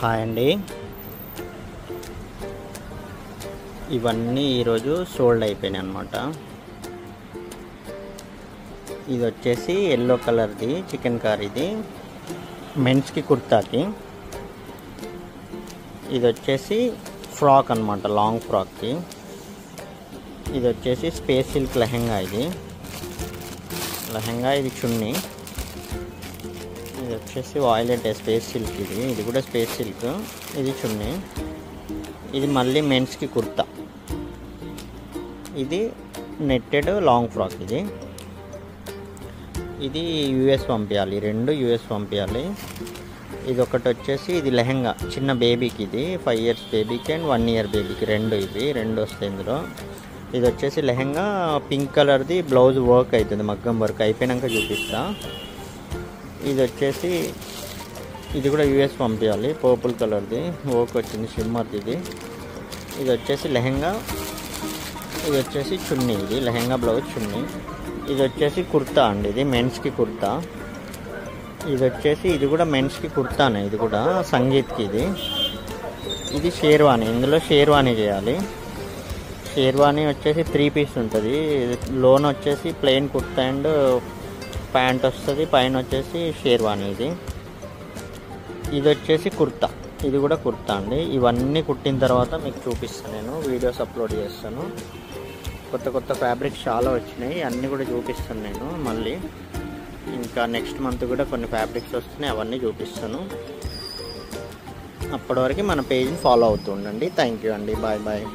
Hi అండి. ఇవన్నీ ఈరోజు సోల్డ్ అయిపోయినాయి అన్నమాట. ఇది వచ్చేసి ఎల్లో కలర్ది చికెన్ కర్రీది మెన్స్కి కుర్తాకి. ఇది వచ్చేసి ఫ్రాక్ అన్నమాట, లాంగ్ ఫ్రాక్కి. ఇది వచ్చేసి స్పేస్ సిల్క్ లెహెంగా. ఇది లెహెంగా, ఇది చున్నీ. ఇది వచ్చేసి వాయిలెట్ స్పేస్ సిల్క్. ఇది కూడా స్పేస్ సిల్క్. ఇది చున్నీ. ఇది మళ్ళీ మెన్స్కి కుర్తా. ఇది నెట్టెడ్ లాంగ్ ఫ్రాక్. ఇది యూఎస్ పంపించాలి, రెండు యూఎస్ పంపించాలి. ఇది ఒకటి వచ్చేసి ఇది లెహెంగా చిన్న బేబీకి. ఇది 5 years బేబీకి అండ్ 1 year బేబీకి రెండు వస్తాయి ఇందులో. ఇది వచ్చేసి లెహెంగా పింక్ కలర్ది, బ్లౌజ్ వర్క్ అవుతుంది, మగ్గం వర్క్ అయిపోయాక చూపిస్తా. ఇది వచ్చేసి ఇది కూడా యూఎస్ పంపించాలి, పర్పుల్ కలర్ది వర్క్ వచ్చింది, షిమ్మర్ది. ఇది వచ్చేసి లెహెంగా. ఇది వచ్చేసి చున్నీ. ఇది లెహెంగా బ్లౌజ్ చున్నీ. ఇది వచ్చేసి కుర్తా అండి, ఇది మెన్స్కి కుర్తా. ఇది వచ్చేసి ఇది కూడా మెన్స్కి కుర్తానే, ఇది కూడా సంగీత్కి. ఇది షేర్వాణి. ఇందులో షేర్వాణి చేయాలి. షేర్వాణి వచ్చేసి 3 piece ఉంటుంది. లోన్ వచ్చేసి ప్లెయిన్ కుర్తా అండ్ ప్యాంట్ వస్తుంది, పైన వచ్చేసి షేర్వాణి. ఇది వచ్చేసి కుర్తా. ఇది కూడా కుర్తా అండి. ఇవన్నీ కుట్టిన తర్వాత మీకు చూపిస్తాను, నేను వీడియోస్ అప్లోడ్ చేస్తాను. కొత్త ఫ్యాబ్రిక్స్ చాలా వచ్చినాయి, అన్నీ కూడా చూపిస్తాను నేను మళ్ళీ. ఇంకా నెక్స్ట్ మంత్ కూడా కొన్ని ఫ్యాబ్రిక్స్ వస్తున్నాయి, అవన్నీ చూపిస్తాను. అప్పటి వరకు మన పేజ్ని ఫాలో అవుతూ ఉండండి. థ్యాంక్ యూ అండి. Bye bye.